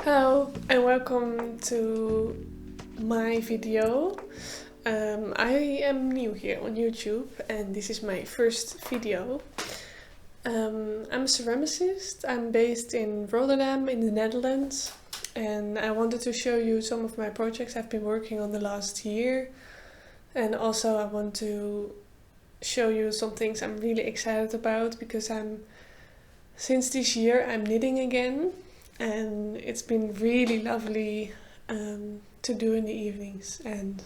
Hello and welcome to my video. I am new here on YouTube and this is my first video. I'm a ceramicist. I'm based in Rotterdam in the Netherlands, and I wanted to show you some of my projects I've been working on the last year, and also I want to show you some things I'm really excited about because since this year I'm knitting again. And it's been really lovely to do in the evenings and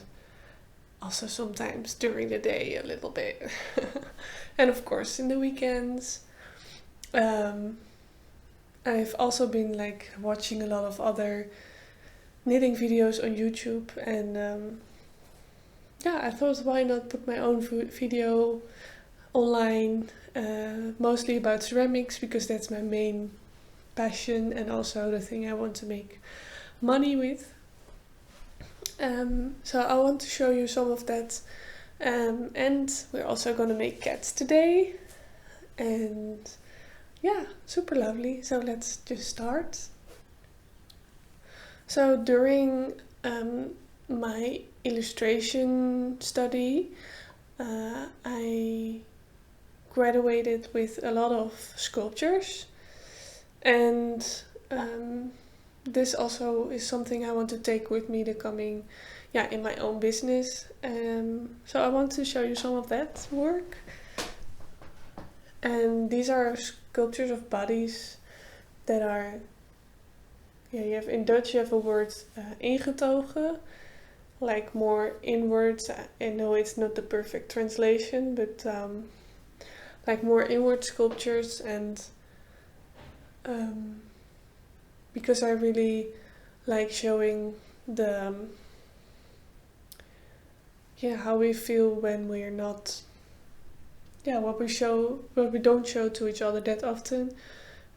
also sometimes during the day a little bit. And of course in the weekends. I've also been watching a lot of other knitting videos on YouTube, and yeah, I thought why not put my own video online, mostly about ceramics because that's my main passion and also the thing I want to make money with. So I want to show you some of that, and we're also gonna make cats today, and yeah, super lovely. So let's just start. So during my illustration study, I graduated with a lot of sculptures. And this also is something I want to take with me in my own business. So I want to show you some of that work. And these are sculptures of bodies that are, in Dutch you have a word ingetogen, like more inwards. I know it's not the perfect translation, but like more inward sculptures, and because I really like showing the how we feel when we're not what we don't show to each other that often,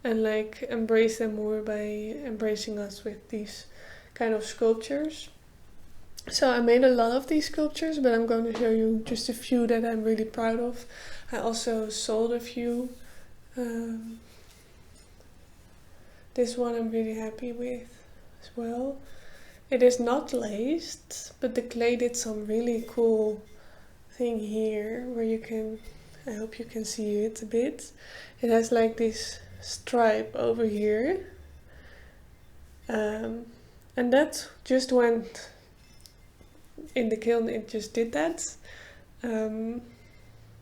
and like embrace them more by embracing us with these kind of sculptures. So I made a lot of these sculptures, but I'm going to show you just a few that I'm really proud of. I also sold a few. This one I'm really happy with as well. It is not laced, but the clay did some really cool thing here where I hope you can see it a bit. It has like this stripe over here. And that just went in the kiln, it just did that.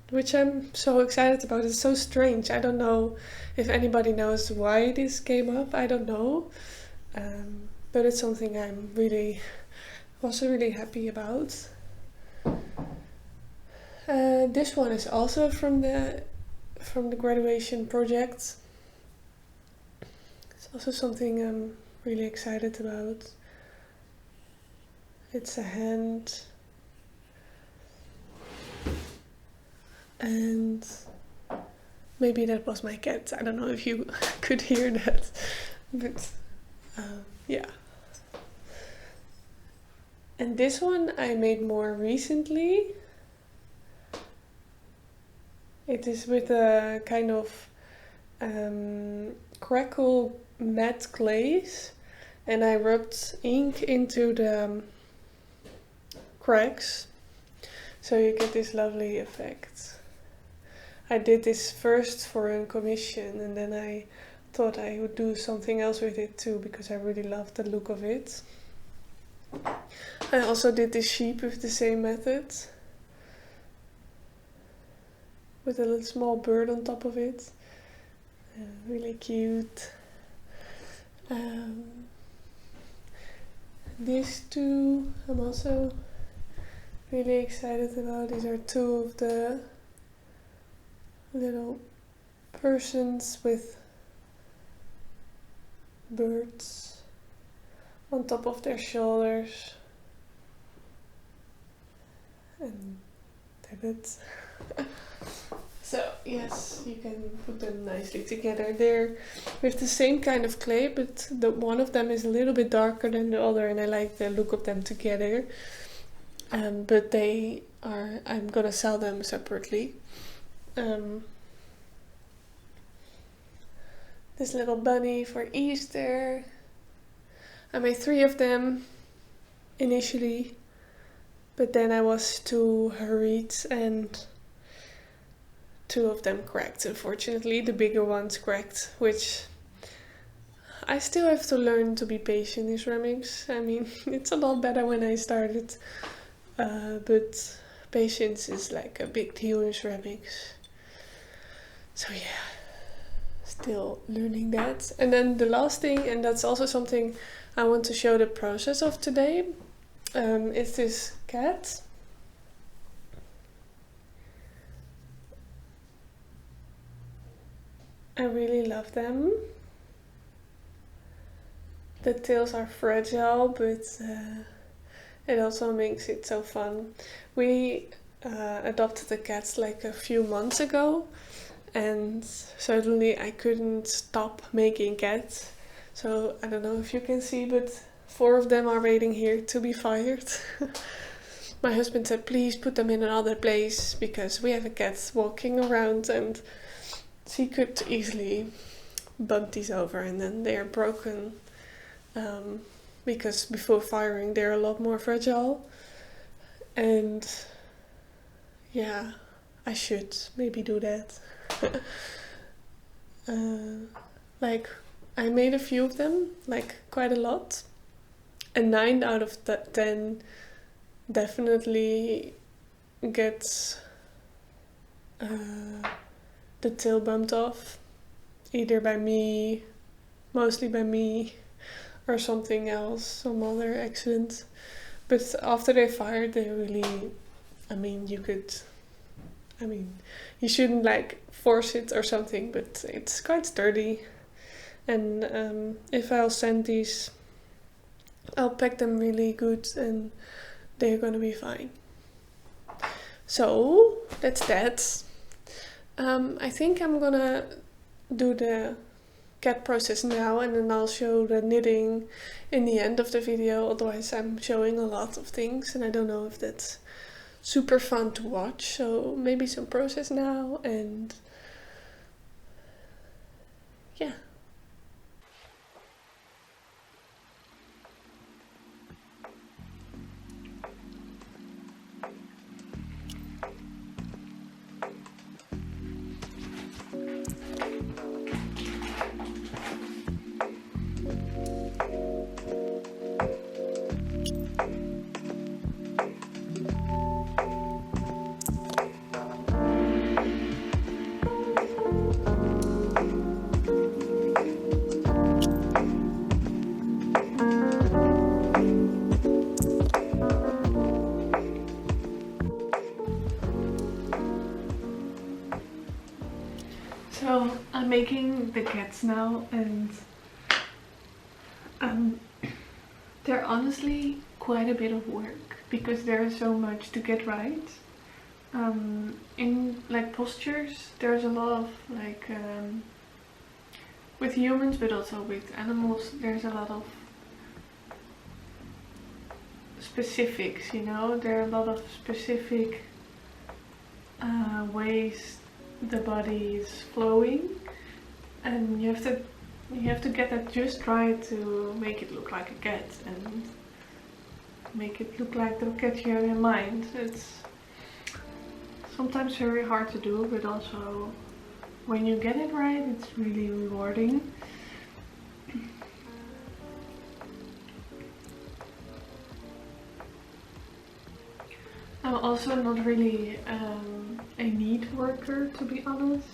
Which I'm so excited about. It's so strange. I don't know if anybody knows why this came up. I don't know. But it's something I'm also really happy about. This one is also from the graduation project. It's also something I'm really excited about. It's a hand. And maybe that was my cat. I don't know if you could hear that, but yeah. And this one I made more recently. It is with a kind of crackle matte glaze, and I rubbed ink into the cracks, so you get this lovely effect. I did this first for a commission, and then I thought I would do something else with it too because I really loved the look of it. I also did this sheep with the same method, with a little small bird on top of it. Really cute. These two I'm also really excited about. These are two of the little persons with birds on top of their shoulders, and that's it. So yes, you can put them nicely together. They're with the same kind of clay, but one of them is a little bit darker than the other, and I like the look of them together. But I'm gonna sell them separately. This little bunny for Easter. I made 3 of them initially, but then I was too hurried and 2 of them cracked, unfortunately. The bigger ones cracked, which I still have to learn to be patient in ceramics. I mean, it's a lot better when I started, but patience is like a big deal in ceramics. So yeah, still learning that. And then the last thing, and that's also something I want to show the process of today, is this cat. I really love them. The tails are fragile, but it also makes it so fun. We adopted the cats like a few months ago, and suddenly I couldn't stop making cats. So I don't know if you can see, but 4 of them are waiting here to be fired. My husband said, please put them in another place because we have a cat walking around and she could easily bump these over and then they are broken. Because before firing they're a lot more fragile. And yeah, I should maybe do that. Like, I made a few of them, like quite a lot. And 9 out of 10 definitely gets the tail bumped off. Either by me, mostly by me, or something else, some other accident. But after they fired, they really, you shouldn't like force it or something, but it's quite sturdy. And if I'll send these, I'll pack them really good and they're gonna be fine. So that's that. I think I'm gonna do the cat process now and then I'll show the knitting in the end of the video, otherwise I'm showing a lot of things and I don't know if that's super fun to watch. So maybe some process now and yeah. So I'm making the cats now and they're honestly quite a bit of work because there is so much to get right. In like postures there's a lot of like with humans but also with animals there's a lot of specifics, you know, there are a lot of specific ways the body is flowing and you have to get that just right to make it look like a cat and make it look like the cat you have in mind. It's sometimes very hard to do, but also when you get it right it's really rewarding. I'm also not really a neat worker, to be honest.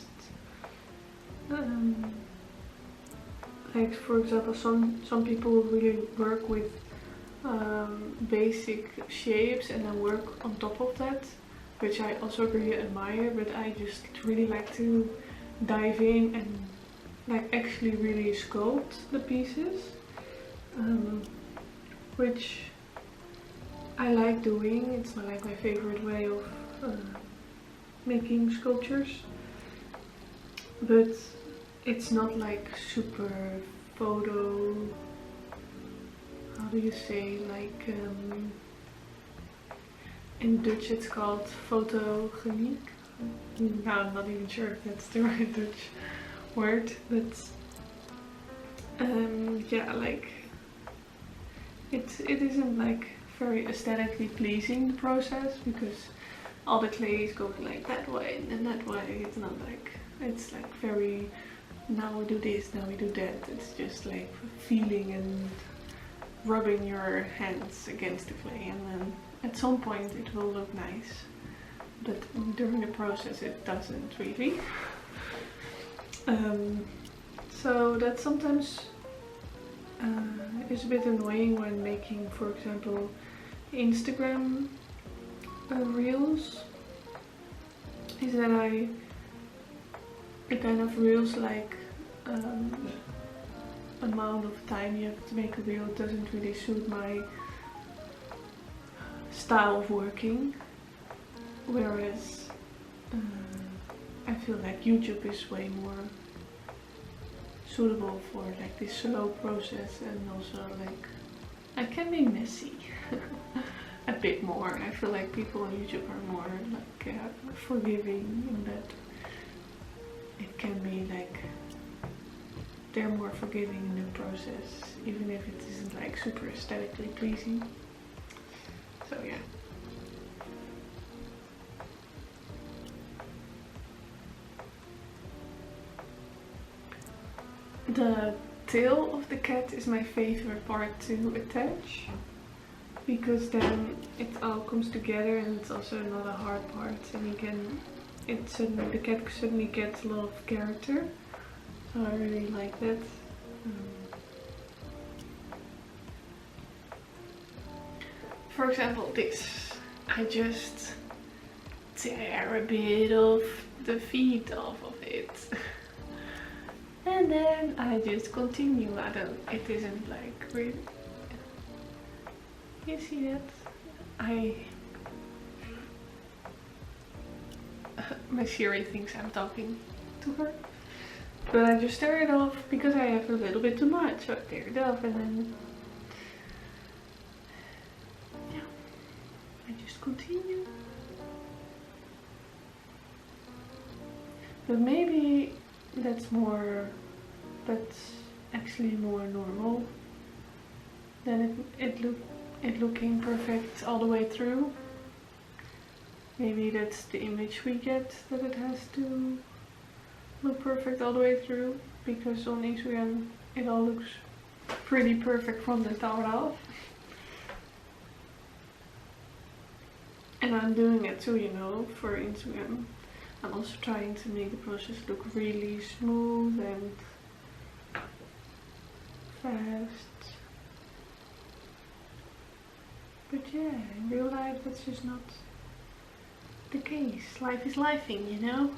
Like for example, some people really work with basic shapes and then work on top of that, which I also really admire, but I just really like to dive in and like actually really sculpt the pieces, which I like doing. It's not like my favorite way of making sculptures, but it's not like super photo, how do you say, like in Dutch it's called photogeniek. No, I'm not even sure if that's the right Dutch word, but yeah, like it isn't like very aesthetically pleasing, the process, because all the clay is going like that way and then that way. It's not like, it's like very, now we do this, now we do that. It's just like feeling and rubbing your hands against the clay, and then at some point it will look nice, but during the process it doesn't really. So that sometimes is a bit annoying when making, for example, Instagram reels, is that the kind of reels like amount of time you have to make a reel doesn't really suit my style of working, whereas I feel like YouTube is way more suitable for like this slow process, and also like I can be messy a bit more. I feel like people on YouTube are more like forgiving, in that it can be like they're more forgiving in the process, even if it isn't like super aesthetically pleasing. So yeah. The tail of the cat is my favorite part to attach, because then it all comes together and it's also not a hard part, and you can, the cat suddenly gets a lot of character. So I really like that. For example, this, I just tear a bit of the feet off of it. And then I just continue. It isn't like really, you see that? My Siri thinks I'm talking to her. But I just tear it off because I have a little bit too much. So I tear it off, and then yeah, I just continue. But maybe that's actually more normal than it looking perfect all the way through. Maybe that's the image we get, that it has to look perfect all the way through, because on Instagram it all looks pretty perfect from the start off. And I'm doing it too, you know, for Instagram. I'm also trying to make the process look really smooth and fast. But yeah, in real life that's just not the case. Life is lifing, you know?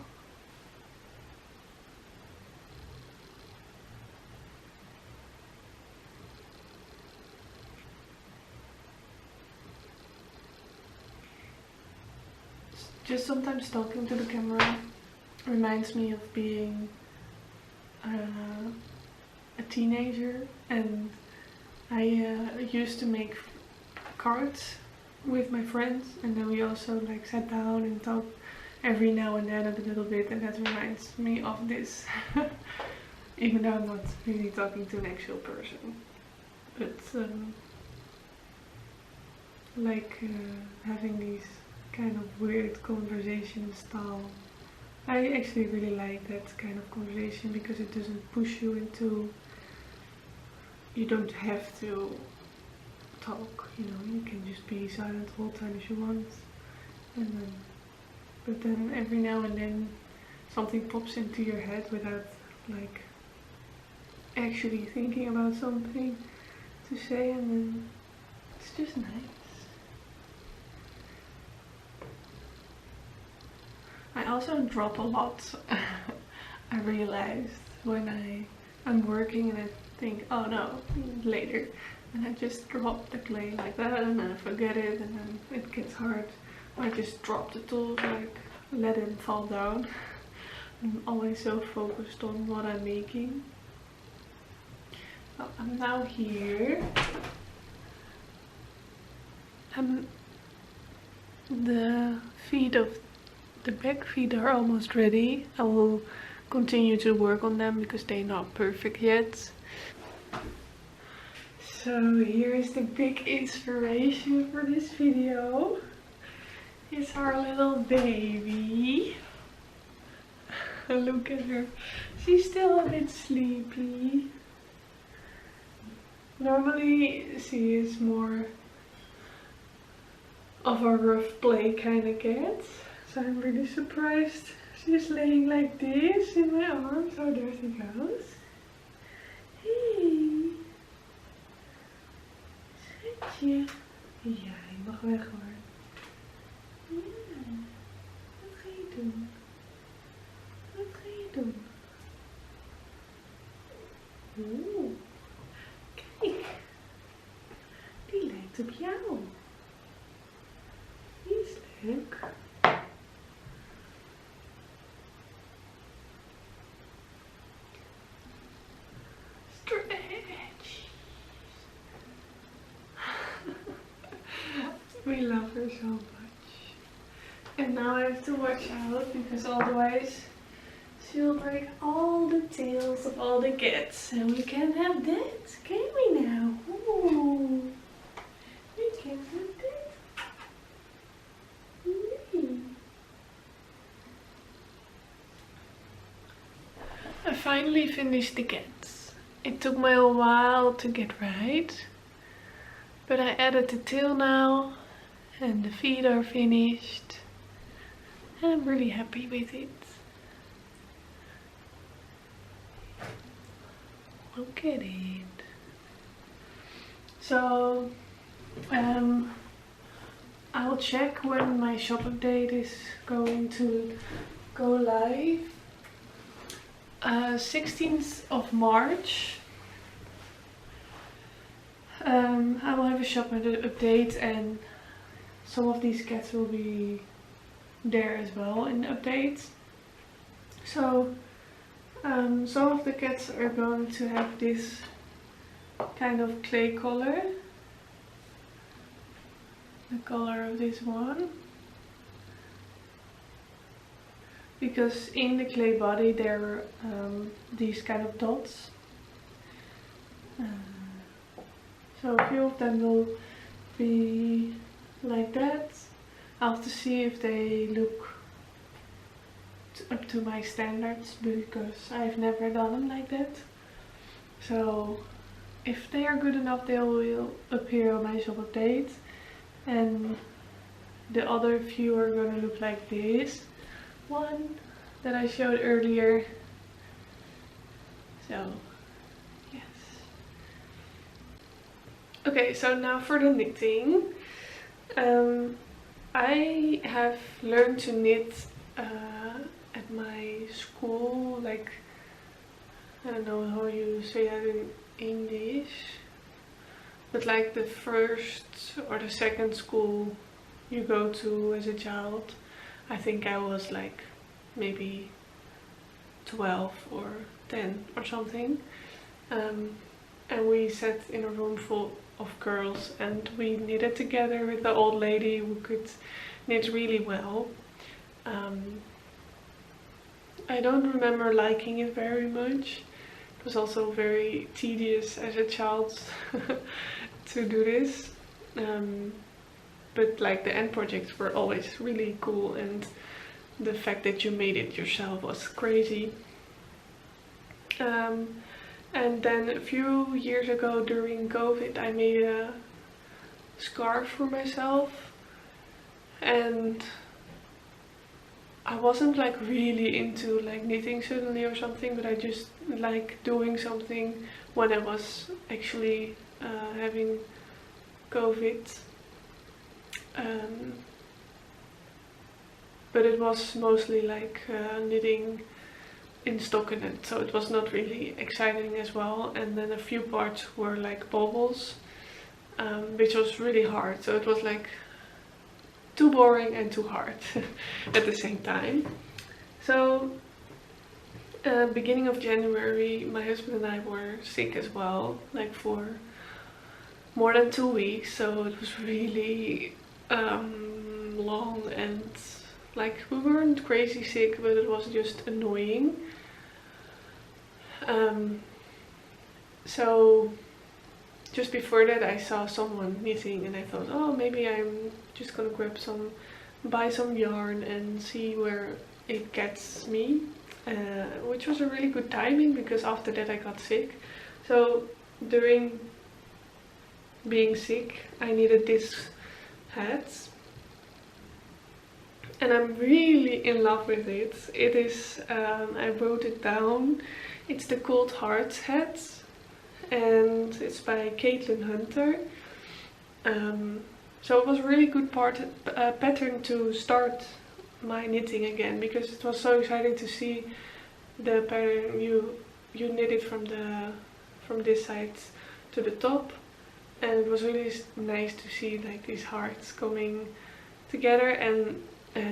Just sometimes talking to the camera reminds me of being a teenager, and I used to make cards with my friends, and then we also like sat down and talked every now and then a little bit, and that reminds me of this. Even though I'm not really talking to an actual person, but having these kind of weird conversation style. I actually really like that kind of conversation, because it doesn't push you into, you don't have to talk, you know, you can just be silent the whole time if you want, and then, but then every now and then something pops into your head without like actually thinking about something to say, and then it's just nice. I also drop a lot. I realized when I'm working and I think, oh no, later, and I just drop the clay like that, and then I forget it, and then it gets hard. I just drop the tools, like let it fall down. I'm always so focused on what I'm making. Well, I'm now here. The back feet are almost ready. I will continue to work on them because they're not perfect yet. So here is the big inspiration for this video. It's our little baby. Look at her. She's still a bit sleepy. Normally she is more of a rough play kind of cat. So I'm really surprised she's laying like this in my arms. Oh, there she goes. Hey. Schatje. Ja, je mag weg hoor. Ja. Wat ga je doen? Wat ga je doen? Oeh. Kijk. Die lijkt op jou. Die is leuk. Stretch. We love her so much. And now I have to watch out because otherwise she'll break all the tails of all the cats. And we can't have that, can we now? Ooh. We can't have that. Nee. I finally finished the cats. It took me a while to get right. But I added the tail now. And the feet are finished. And I'm really happy with it. Look at it. So I'll check when my shop update is going to go live. 16th of March. I will have a shop update and some of these cats will be there as well in the update. So some of the cats are going to have this kind of clay color. The color of this one. Because in the clay body there are these kind of dots. So a few of them will be like that. I'll have to see if they look up to my standards because I've never done them like that. So if they are good enough they will appear on my shop update. And the other few are gonna look like this one that I showed earlier. So yes. Okay, so now for the knitting. I have learned to knit at my school, like, I don't know how you say that in English, but like the first or the second school you go to as a child. I think I was like maybe 12 or 10 or something. And we sat in a room full of girls and we knitted together with the old lady who could knit really well. I don't remember liking it very much. It was also very tedious as a child to do this. But like the end projects were always really cool and the fact that you made it yourself was crazy. And then a few years ago during COVID I made a scarf for myself and I wasn't like really into like knitting suddenly or something, but I just like doing something when I was actually having COVID. But it was mostly like knitting in stockinette, so it was not really exciting as well. And then a few parts were like bobbles, which was really hard. So it was like too boring and too hard at the same time. So beginning of January my husband and I were sick as well, like for more than 2 weeks, so it was really long and like we weren't crazy sick, but it was just annoying. So just before that I saw someone knitting and I thought, oh, maybe I'm just gonna buy some yarn and see where it gets me, which was a really good timing because after that I got sick. So during being sick I needed this hat and I'm really in love with it. It is, I wrote it down, it's the Cold Hearts hat and it's by Caitlin Hunter. So it was a really good pattern to start my knitting again, because it was so exciting to see the pattern. You knit it from this side to the top, and it was really nice to see like these hearts coming together. And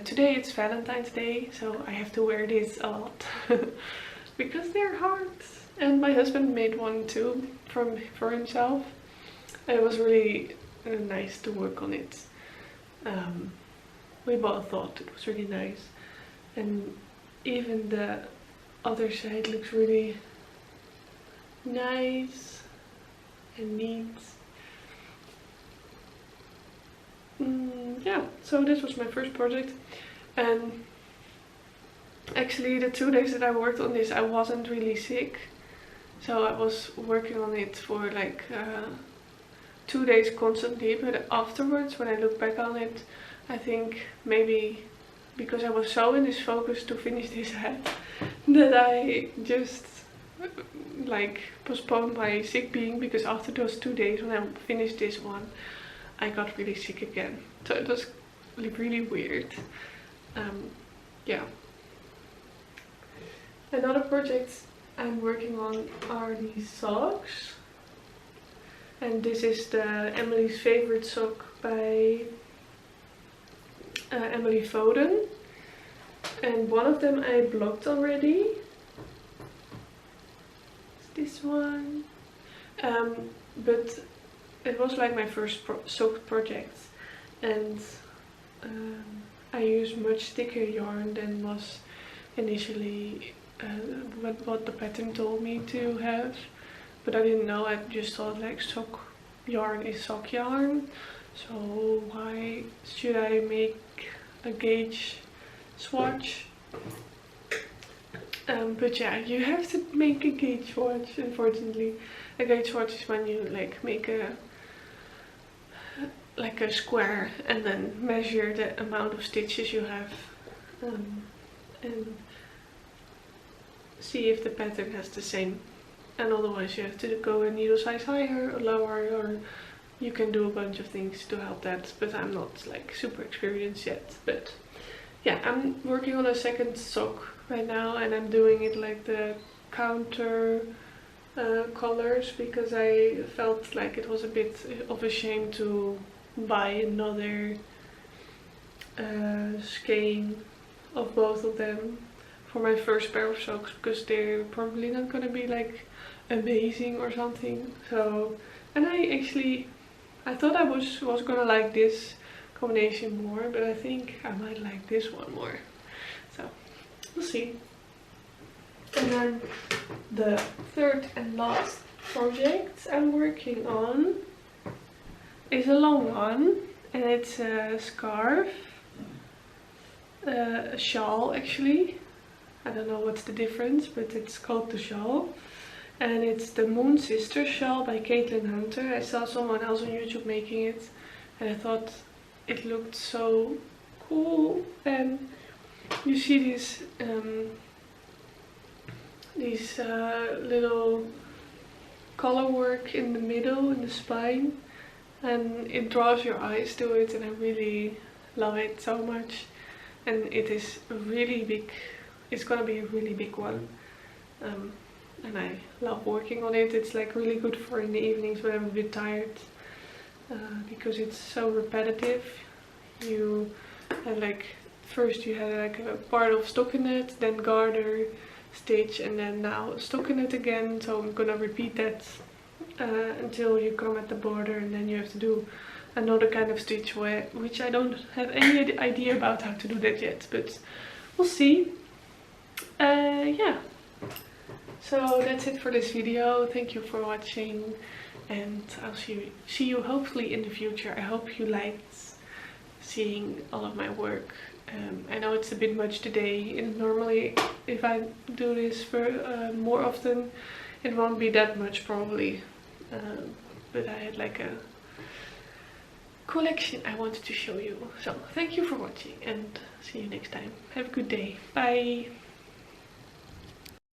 today it's Valentine's Day, so I have to wear this a lot because they're hearts. And my husband made one too for himself. And it was really nice to work on it. We both thought it was really nice, and even the other side looks really nice and neat. Yeah, so this was my first project, and actually the 2 days that I worked on this I wasn't really sick, so I was working on it for like 2 days constantly. But afterwards, when I look back on it, I think maybe because I was so in this focus to finish this hat that I just like postponed my sick being, because after those 2 days when I finished this one I got really sick again. So it was really weird. Yeah. Another project I'm working on are these socks. And this is the Emily's Favorite sock by Emily Foden. And one of them I blocked already. It's this one. But it was like my first sock project. And I used much thicker yarn than was initially what the pattern told me to have. But I didn't know, I just thought like sock yarn is sock yarn, so why should I make a gauge swatch? But yeah, you have to make a gauge swatch, unfortunately. A gauge swatch is when you like make a square and then measure the amount of stitches you have, and see if the pattern has the same. And otherwise you have to go a needle size higher or lower, or you can do a bunch of things to help that, but I'm not like super experienced yet. But yeah, I'm working on a second sock right now, and I'm doing it like the counter colors, because I felt like it was a bit of a shame to buy another skein of both of them for my first pair of socks, because they're probably not gonna be like amazing or something. So, and I thought I was gonna like this combination more, but I think I might like this one more. So we'll see. And then the third and last project I'm working on is a long one, and it's a scarf, a shawl actually. I don't know what's the difference, but it's called the shawl. And it's the Moon Sister shawl by Caitlin Hunter. I saw someone else on YouTube making it, and I thought it looked so cool. And you see these little color work in the middle, in the spine, and it draws your eyes to it, and I really love it so much. And it is really big. It's gonna be a really big one, and I love working on it. It's like really good for in the evenings when I'm a bit tired, because it's so repetitive. You have like, first you had like a part of stockinette, then garter, stitch, and then now stockinette again. So I'm gonna repeat that until you come at the border, and then you have to do another kind of stitch, which I don't have any idea about how to do that yet, but we'll see. Yeah, so that's it for this video. Thank you for watching, and I'll see you hopefully in the future. I hope you liked seeing all of my work. I know it's a bit much today, and normally if I do this for more often it won't be that much probably, but I had like a collection I wanted to show you. So thank you for watching and see you next time. Have a good day. Bye!